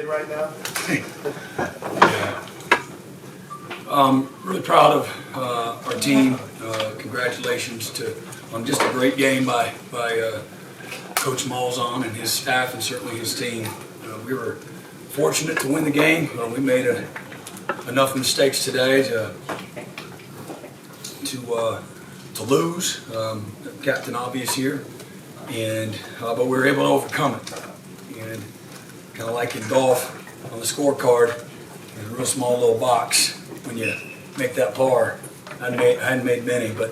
right now? Really proud of our team. Congratulations on just a great game by Coach Malzahn and his staff, and certainly his team. We were fortunate to win the game. We made enough mistakes today to lose. Captain Obvious here, but we were able to overcome it. And kind of like in golf, on the scorecard, there's a real small little box when you make that par. I hadn't made many, but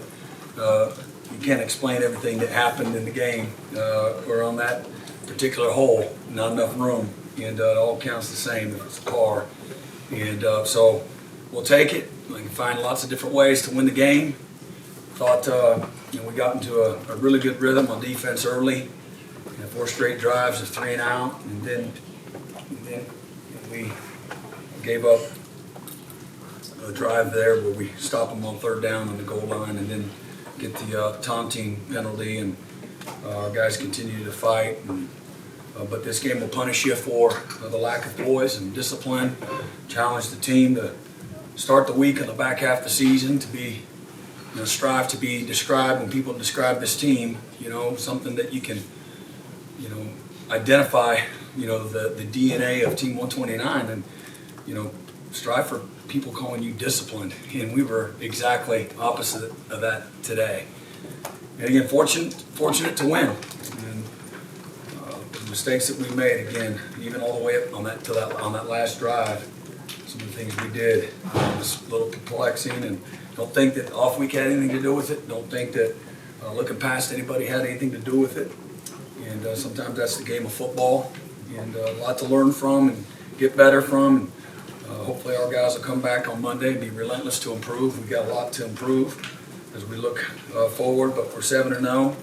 you can't explain everything that happened in the game or on that particular hole. Not enough room, and it all counts the same if it's a par. And so we'll take it. We can find lots of different ways to win the game. Thought we got into a really good rhythm on defense early. 4 straight drives of 3 and out, and then we gave up a drive there where we stop them on 3rd down on the goal line, and then get the taunting penalty, and our guys continue to fight. But this game will punish you for the lack of poise and discipline. Challenge the team to start the week in the back half of the season to be, strive to be described when people describe this team. Something that you can, identify. The DNA of Team 129, and strive for people calling you disciplined. And we were exactly opposite of that today. And again, fortunate to win. The mistakes that we made, again, even all the way up on that last drive, some of the things we did was a little perplexing. And don't think that off week had anything to do with it. Don't think that looking past anybody had anything to do with it. And sometimes that's the game of football, and a lot to learn from and get better from. And hopefully our guys will come back on Monday and be relentless to improve. We've got a lot to improve as we look forward, but we're 7-0.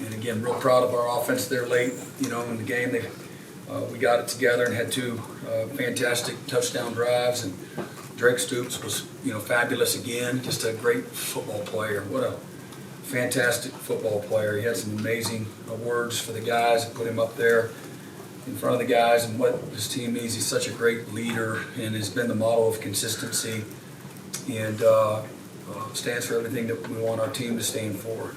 And again, real proud of our offense there late, in the game. We got it together and had 2 fantastic touchdown drives. And Drake Stoops was, fabulous again. Just a great football player. What a fantastic football player. He had some amazing words for the guys and put him up there in front of the guys and what his team needs. He's such a great leader and has been the model of consistency, and stands for everything that we want our team to stand for.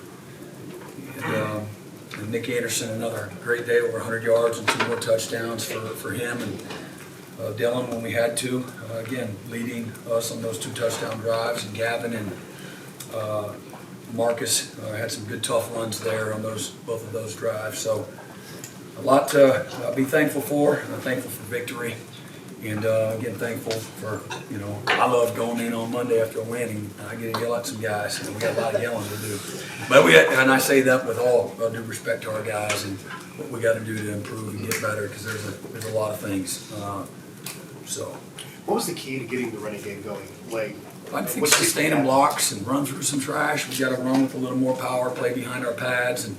And Nick Anderson, another great day, over 100 yards and 2 more touchdowns for him. And Dylan, when we had to, again, leading us on those 2 touchdown drives. And Gavin and Marcus had some good tough runs there on both of those drives. So a lot to be thankful for. I'm thankful for victory. And again, thankful for, I love going in on Monday after a win, and I get to yell at some guys. We got a lot of yelling to do. But and I say that with all due respect to our guys and what we got to do to improve and get better, because there's a lot of things. What was the key to getting the running game going? I think sustaining blocks and run through some trash. We got to run with a little more power, play behind our pads, and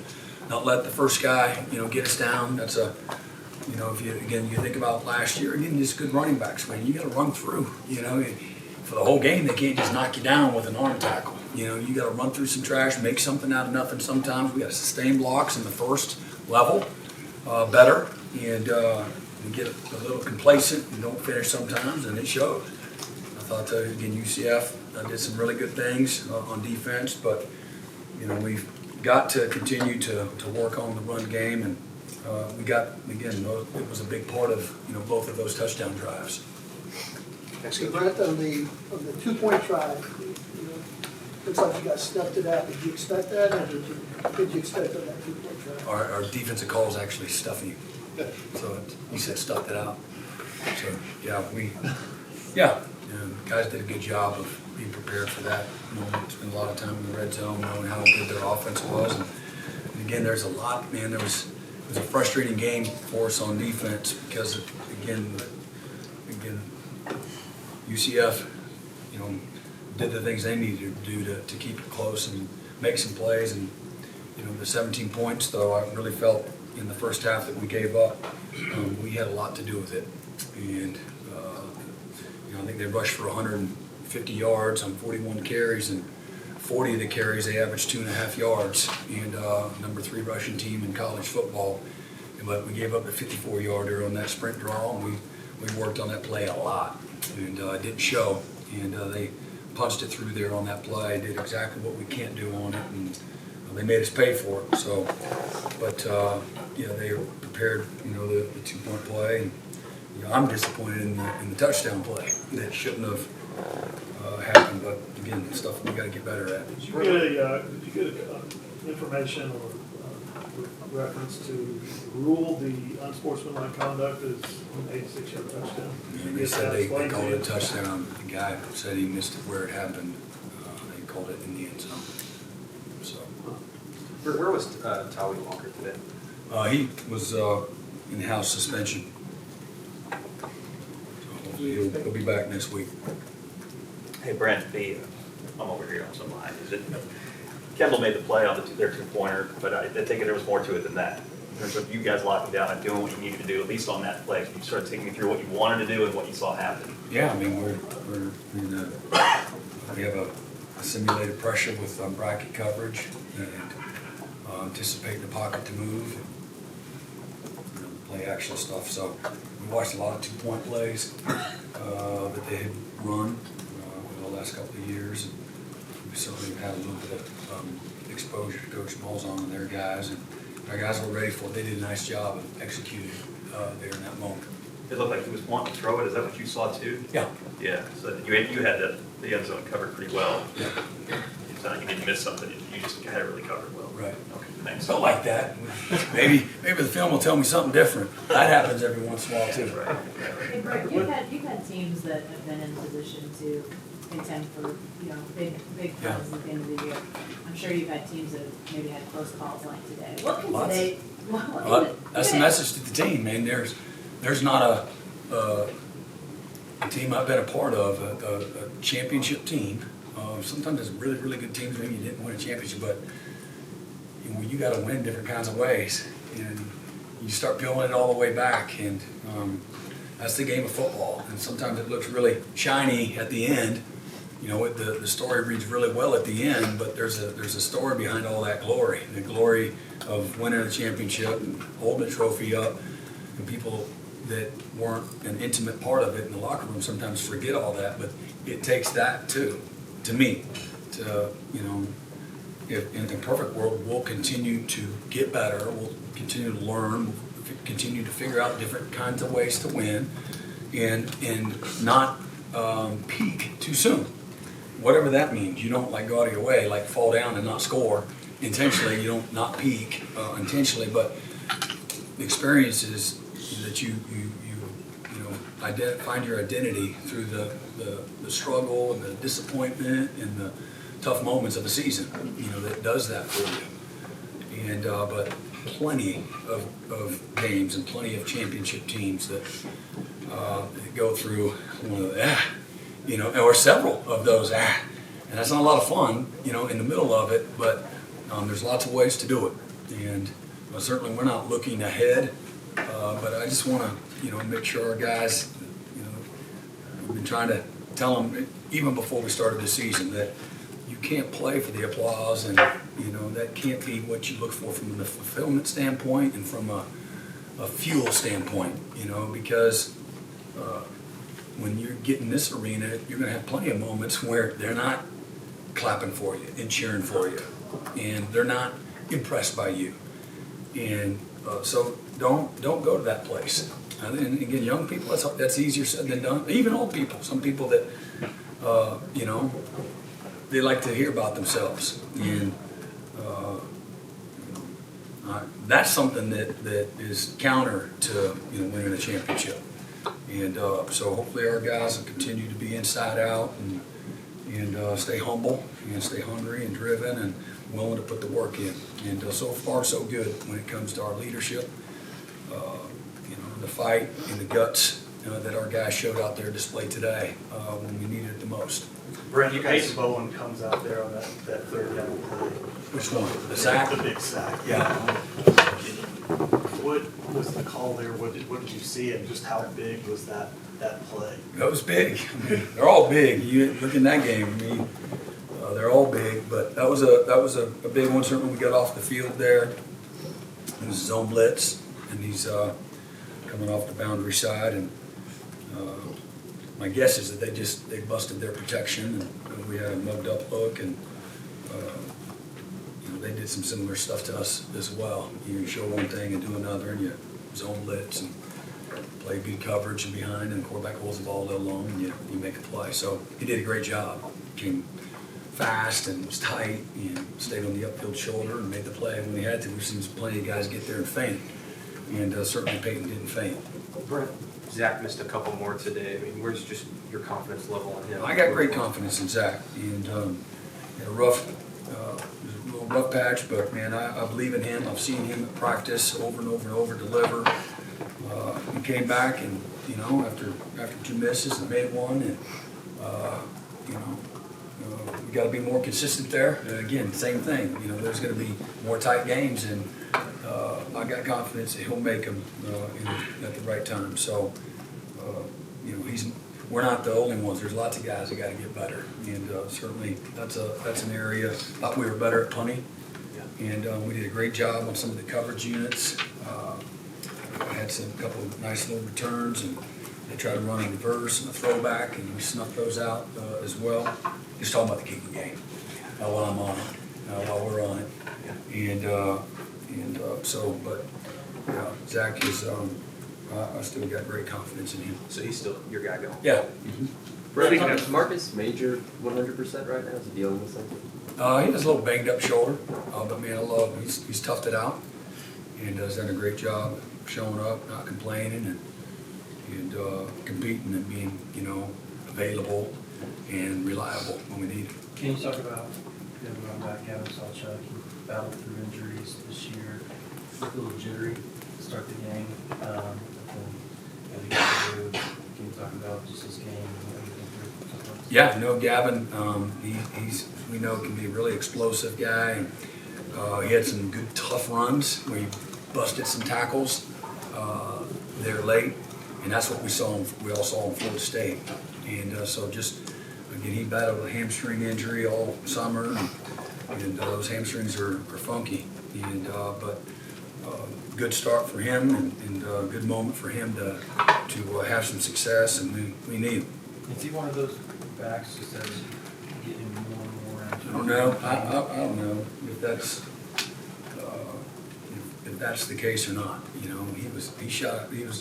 not let the first guy, get us down. That's if you think about last year, again, just good running backs, man. You got to run through. For the whole game, they can't just knock you down with an arm tackle. You got to run through some trash, make something out of nothing. Sometimes we got to sustain blocks in the first level better, and get a little complacent and don't finish sometimes, and it showed. I thought, again, UCF did some really good things on defense, but we've got to continue to work on the run game, and we got, again, it was a big part of both of those touchdown drives. So Brent, on the 2-point try, looks like you got stuffed it out. Did you expect that, or did you expect on that 2-point try? Our defensive call is actually stuffing. So he said stuffed it out. So guys did a good job of being prepared for that. Spent a lot of time in the red zone, knowing how good their offense was. And again, there's a lot, man. It was a frustrating game for us on defense because, again, UCF, did the things they needed to do to keep it close and make some plays. And the 17 points, though, I really felt in the first half that we gave up, we had a lot to do with it. And I think they rushed for 150 yards on 41 carries, and 40 of the carries they averaged 2.5 yards. And number 3 rushing team in college football. but we gave up the 54-yarder on that sprint draw, and we worked on that play a lot, and it didn't show. And they punched it through there on that play, did exactly what we can't do on it, and they made us pay for it. So, but they were prepared, the 2-point play. And, I'm disappointed in the touchdown play. That shouldn't have happened, but again, stuff we got to get better at. Did you get information or reference to rule the unsportsmanlike conduct as an 86-yard touchdown? They said they called it a touchdown. The guy said he missed it where it happened. They called it in the end zone. So, Where was Tawee Walker today? he was in-house suspension. So hopefully he'll be back next week. Hey Brent, I'm over here on some line. Kendall made the play on their 2-pointer, but I think there was more to it than that. In terms of you guys locking down and doing what you needed to do, at least on that play. Can you start taking me through what you wanted to do and what you saw happen? Yeah, I mean, we have a simulated pressure with bracket coverage and anticipating the pocket to move, and, play action stuff. So we watched a lot of 2-point plays that they had run over the last couple of years. And we certainly had a little bit of exposure to Coach Malzahn and their guys, and our guys were ready for it. They did a nice job of executing there in that moment. It looked like he was wanting to throw it. Is that what you saw too? Yeah. Yeah. So you had the end zone covered pretty well. Yeah. It's not like you didn't miss something. You just had it really covered well. Right. Okay. Thanks. Felt like that. Maybe the film will tell me something different. That happens every once in a while too. Right. Hey, Brett, you've had teams that have been in position to contend for, big prizes at the end of the year. I'm sure you've had teams that have maybe had close calls like today. What can Lots. today? Well, that's the message to the team, man. There's not a team I've been a part of, a championship team. Sometimes it's really, really good teams. Maybe you didn't win a championship, but you got to win different kinds of ways, and you start peeling it all the way back. And that's the game of football. And sometimes it looks really shiny at the end. The story reads really well at the end, but there's a story behind all that glory. The glory of winning a championship and holding a trophy up, and people that weren't an intimate part of it in the locker room sometimes forget all that, but it takes that too, to me, if in the perfect world, we'll continue to get better, we'll continue to learn, we'll continue to figure out different kinds of ways to win, and not peak too soon. Whatever that means. You don't go out of your way, fall down and not score intentionally. You don't not peak intentionally, but the experience is that you find your identity through the struggle and the disappointment and the tough moments of the season. That does that for you. And but plenty of games and plenty of championship teams that go through one of the or several of those, and that's not a lot of fun, in the middle of it, but there's lots of ways to do it, and certainly we're not looking ahead, but I just want to, make sure our guys, we've been trying to tell them, even before we started the season, that you can't play for the applause, and, that can't be what you look for from the fulfillment standpoint and from a fuel standpoint, because when you get in this arena, you're going to have plenty of moments where they're not clapping for you and cheering for you, and they're not impressed by you. And so don't go to that place. And again, young people, that's easier said than done. Even old people, some people that, they like to hear about themselves. And that's something that is counter to winning a championship. And so hopefully our guys will continue to be inside out and stay humble and stay hungry and driven and willing to put the work in. And so far so good when it comes to our leadership, the fight and the guts that our guys showed out there displayed today when we needed it the most. Brent, Mason Bowen comes out there on that third down play. Which one? The sack? The big sack. Yeah. What was the call there? What did you see, and just how big was that play? That was big. I mean, they're all big. You look in that game. I mean, they're all big, but that was a big one. Certainly, we got off the field there. It was zone blitz, and he's coming off the boundary side, and my guess is that they busted their protection, and we had a mugged up look, and they did some similar stuff to us as well. You show one thing and do another, and you zone blitz and play good coverage and behind, and the quarterback holds the ball a little long, and you make a play. So he did a great job. Came fast and was tight and stayed on the upfield shoulder and made the play when he had to. We've seen plenty of guys get there and faint, and certainly Peyton didn't faint. Brent, Zach missed a couple more today. I mean, where's just your confidence level in him? I got great confidence in Zach, and had a rough patch, but man, I believe in him. I've seen him at practice over and over and over deliver. He came back, and after 2 misses, and made one, and we got to be more consistent there. And again, same thing. There's going to be more tight games, and I got confidence that he'll make them at the right time. So, we're not the only ones. There's lots of guys that got to get better, and certainly that's an area. Thought we were better at punting, and we did a great job on some of the coverage units. Had a couple of nice little returns, and they tried to run a reverse and a throwback, and we snuffed those out as well. Just talking about the kicking game while I'm on it, while we're on it, but Zach is. I still got great confidence in him. So he's still your guy going? Yeah. Brent, is Marcus Major 100% right now? Is he dealing with something? He has a little banged up shoulder, but man, I love him. He's toughed it out, and has done a great job showing up, not complaining, and competing and being available and reliable when we need him. Can you talk about going back, Gavin Sawchuk, he battled through injuries this year, looked a little jittery to start the game, but then can you talk about just his game and what you think through? Yeah, Gavin, we know can be a really explosive guy. He had some good tough runs where he busted some tackles there late, and that's what we all saw in Florida State. And so just again, he battled a hamstring injury all summer, and those hamstrings are funky. And but good start for him, and a good moment for him to have some success, and we need him. Is he one of those backs just as getting more and more into? I don't know. I don't know if that's the case or not. He was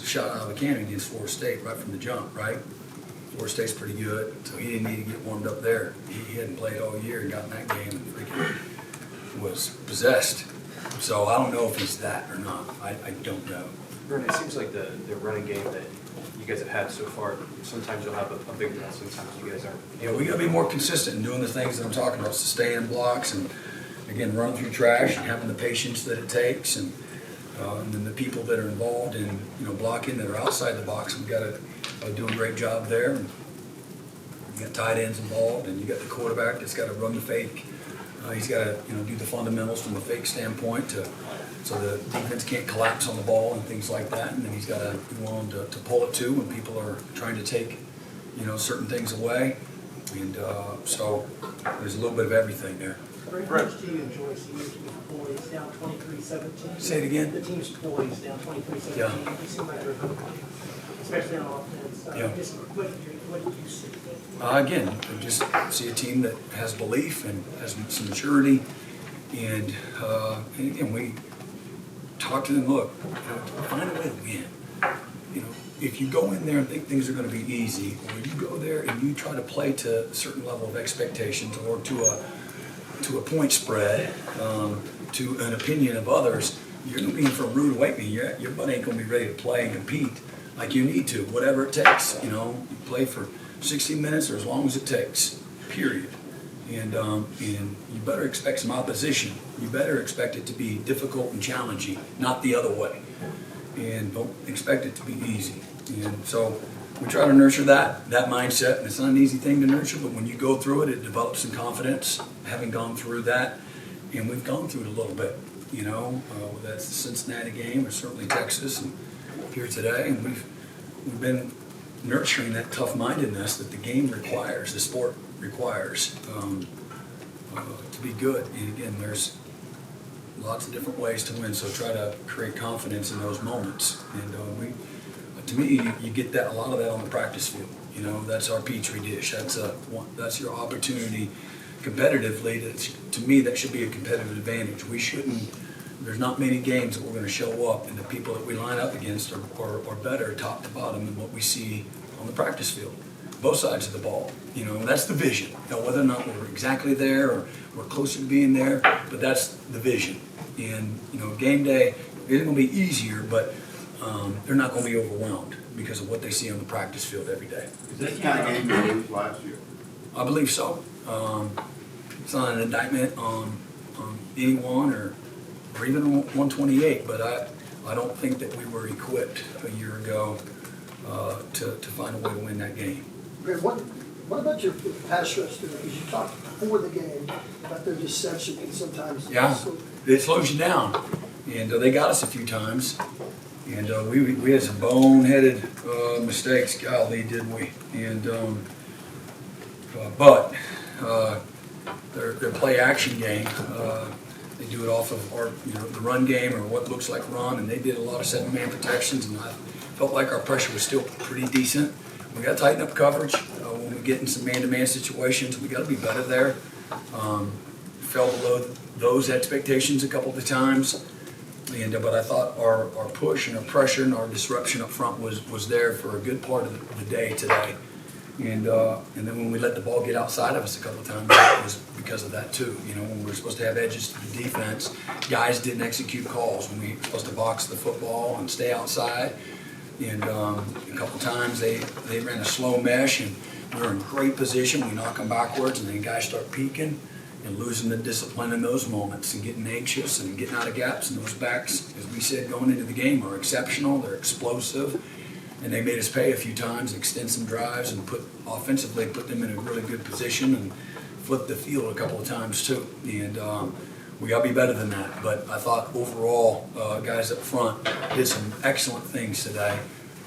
a shot out of a cannon against Florida State right from the jump, right? Florida State's pretty good, so he didn't need to get warmed up there. He hadn't played all year and got in that game and freaking was possessed. So I don't know if he's that or not. I don't know. Brent, it seems like the running game that you guys have had so far, sometimes you'll have a big run, sometimes you guys aren't. Yeah, we got to be more consistent in doing the things that I'm talking about, sustaining blocks and, again, running through trash and having the patience that it takes, and then the people that are involved in, blocking that are outside the box. We've got to do a great job there. And you got tight ends involved, and you got the quarterback that's got to run the fake. He's got to, do the fundamentals from a fake standpoint so the defense can't collapse on the ball and things like that. And then he's got to be willing to pull it too when people are trying to take, certain things away. And so there's a little bit of everything there. Brent, how much do you enjoy seeing your team's poise down 23-17? Say it again? The team's poise down 23-17. Yeah. You seem like they're hungry, especially on offense. Yeah. Just what did you see? Again, I just see a team that has belief and has some maturity, and again, we talk to them. Look, find a way to win. If you go in there and think things are going to be easy, or you go there and you try to play to a certain level of expectations, or to a point spread, to an opinion of others, you're going to be in for a rude awakening. Your butt ain't going to be ready to play and compete like you need to, whatever it takes. You play for 60 minutes or as long as it takes, period. And you better expect some opposition. You better expect it to be difficult and challenging, not the other way. And don't expect it to be easy. And so we try to nurture that mindset. And it's not an easy thing to nurture, but when you go through it, it develops some confidence, having gone through that. And we've gone through it a little bit, whether that's the Cincinnati game or certainly Texas and here today. And we've been nurturing that tough-mindedness that the game requires, the sport requires, to be good. And again, there's lots of different ways to win, so try to create confidence in those moments. And to me, you get that, a lot of that on the practice field. You know, that's our petri dish. That's your opportunity competitively. To me, that should be a competitive advantage. We shouldn't. There's not many games that we're going to show up and the people that we line up against are better top to bottom than what we see on the practice field. Both sides of the ball. You know, that's the vision. You know, whether or not we're exactly there or we're closer to being there, but that's the vision. And, you know, game day isn't going to be easier, but they're not going to be overwhelmed because of what they see on the practice field every day. Is this the kind of game you lose last year? I believe so. It's not an indictment on anyone or even on 128, but I don't think that we were equipped a year ago to find a way to win that game. Greg, what about your pass rush today? Because you talked before the game about their deception and sometimes. Yeah, it slows you down. And they got us a few times. And we had some boneheaded mistakes, golly, didn't we? And but their play action game, they do it off of our, you know, the run game or what looks like run, and they did a lot of 7-man protections, and I felt like our pressure was still pretty decent. We got to tighten up coverage when we get in some man-to-man situations. We got to be better there. Fell below those expectations a couple of times. But I thought our push and our pressure and our disruption up front was there for a good part of the day today. And then when we let the ball get outside of us a couple of times, it was because of that too. You know, when we were supposed to have edges to the defense, guys didn't execute calls. When we were supposed to box the football and stay outside, and a couple of times they ran a slow mesh, and we were in great position. We knock them backwards, and then guys start peeking and losing the discipline in those moments and getting anxious and getting out of gaps. And those backs, as we said, going into the game are exceptional. They're explosive. And they made us pay a few times, extend some drives, and put them in a really good position and flip the field a couple of times too. And we got to be better than that. But I thought overall, guys up front did some excellent things today.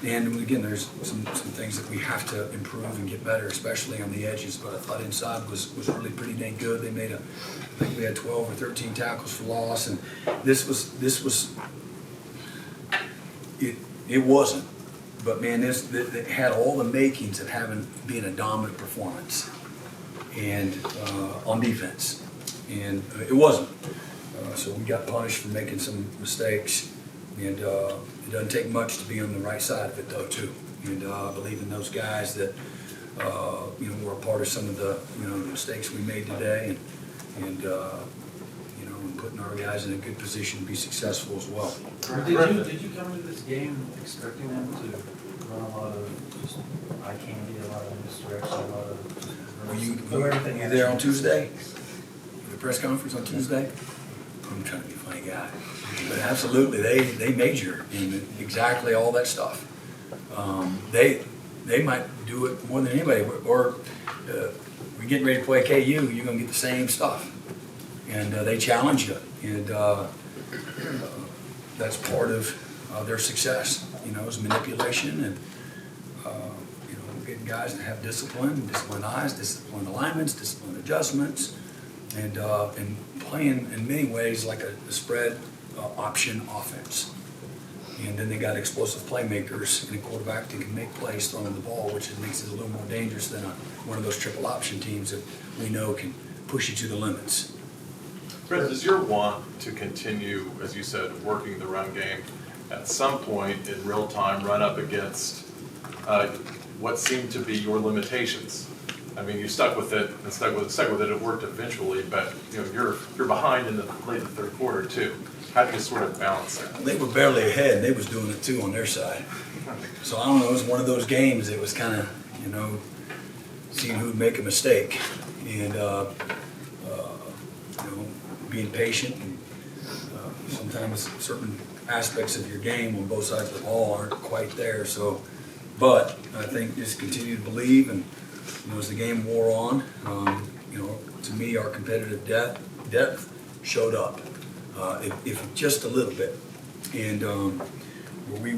And again, there's some things that we have to improve and get better, especially on the edges. But I thought inside was really pretty dang good. They made I think we had 12 or 13 tackles for loss, and it wasn't. But man, it had all the makings of being a dominant performance, and on defense, and it wasn't. So we got punished for making some mistakes, and it doesn't take much to be on the right side of it though too. And I believe in those guys that were a part of some of the mistakes we made today, and putting our guys in a good position to be successful as well. Did you come into this game expecting them to run a lot of just eye candy, a lot of misdirection, a lot of... Were you there on Tuesday? The press conference on Tuesday? I'm trying to be a funny guy. But absolutely, they major in exactly all that stuff. They might do it more than anybody. Or we're getting ready to play KU, you're going to get the same stuff. And they challenge you. And that's part of their success, is manipulation and getting guys that have discipline, disciplined eyes, disciplined alignments, disciplined adjustments, and playing in many ways like a spread option offense. And then they got explosive playmakers and a quarterback that can make plays throwing the ball, which makes it a little more dangerous than one of those triple option teams that we know can push you to the limits. Brent, is your want to continue, as you said, working the run game, at some point in real time run up against what seemed to be your limitations? I mean, you stuck with it and stuck with it. It worked eventually, but you're behind in the late in the third quarter too. How do you sort of balance that? They were barely ahead, and they was doing it too on their side. So I don't know. It was one of those games. It was kind of seeing who'd make a mistake and being patient. And sometimes certain aspects of your game on both sides of the ball aren't quite there. So, but I think just continue to believe, and as the game wore on, to me our competitive depth showed up, if just a little bit, and where we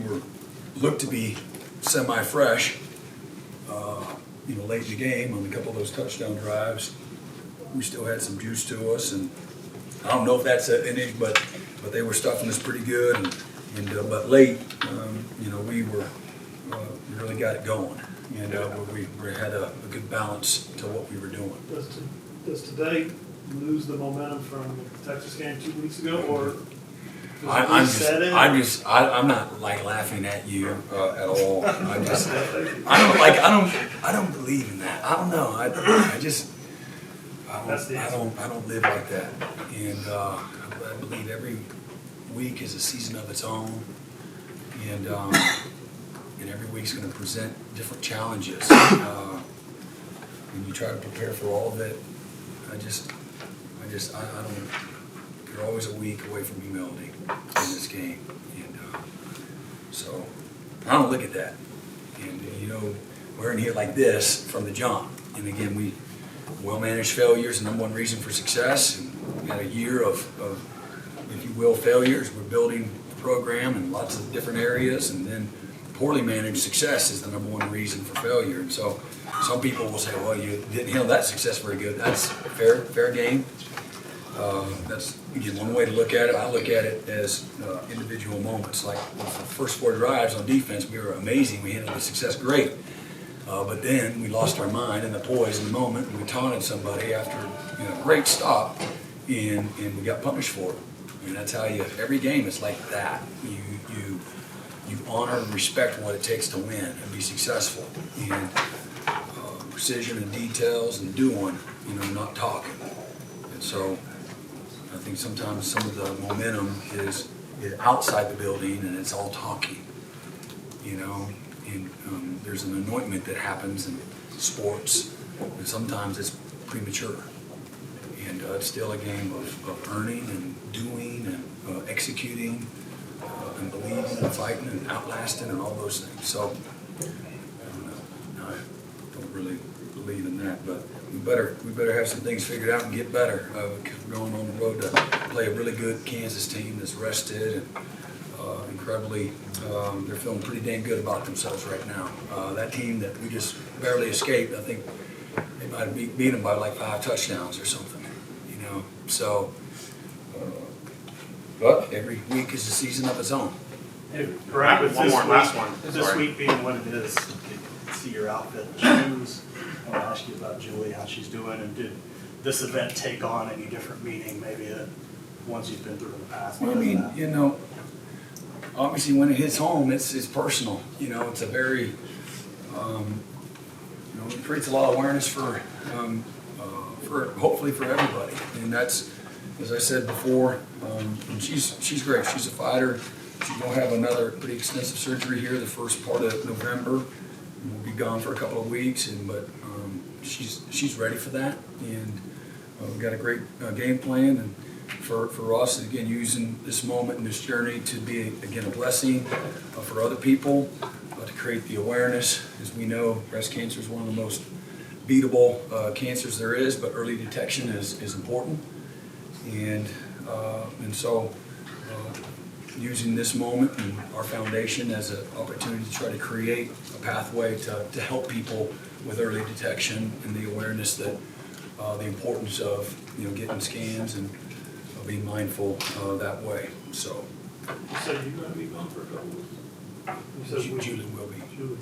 looked to be semi-fresh, late in the game on a couple of those touchdown drives, we still had some juice to us, and I don't know if that's an issue, but they were stuffing us pretty good, and but late, you know, we really got it going, and we had a good balance to what we were doing. Does today lose the momentum from the Texas game 2 weeks ago, or? I'm not like laughing at you at all. I don't believe in that. I don't know. I don't live like that. And I believe every week is a season of its own, and every week's going to present different challenges. And you try to prepare for all of it. I don't. You're always a week away from humility in this game, and so I don't look at that. And you know, we're in here like this from the jump. And again, we well-managed failures, the number one reason for success. And we had a year of, if you will, failures. We're building a program in lots of different areas, and then poorly managed success is the number one reason for failure. And so some people will say, well, you didn't handle that success very good. That's fair game. That's, again, one way to look at it. I look at it as individual moments. Like the first 4 drives on defense, we were amazing. We handled the success great. But then we lost our mind and the poise in the moment, and we taunted somebody after a great stop, and we got punished for it. And that's how every game is like that. You honor and respect what it takes to win and be successful. And precision and details and doing, not talking. And so I think sometimes some of the momentum is outside the building and it's all talking, and there's an anointment that happens in sports, and sometimes it's premature. And it's still a game of earning and doing and executing and believing and fighting and outlasting and all those things. So I don't know. I don't really believe in that, but we better have some things figured out and get better. Because we're going on the road to play a really good Kansas team that's rested and incredibly, they're feeling pretty dang good about themselves right now. That team that we just barely escaped, I think they might have beat them by like 5 touchdowns or something, So, but every week is a season of its own. Correct. With One more, last one. This Sorry. week being what it is, you see your outfit and shoes. I want to ask you about Julie, how she's doing, and did this event take on any different meaning, maybe the ones you've been through in the past? Well, I mean, obviously when it hits home, it's personal. It's a very, it creates a lot of awareness for hopefully for everybody. And that's, as I said before, and she's great. She's a fighter. She's gonna have another pretty extensive surgery here the first part of November. We'll be gone for a couple of weeks, but she's ready for that, and we've got a great game plan. And for us, again, using this moment and this journey to be, again, a blessing for other people, to create the awareness. As we know, breast cancer is one of the most beatable cancers there is, but early detection is important. And so using this moment and our foundation as an opportunity to try to create a pathway to help people with early detection and the awareness that the importance of getting scans and being mindful that way. So You said you're going to be gone for a couple weeks? You said Julie will be. Julie.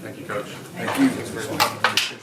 Thank you, Coach. Thank you.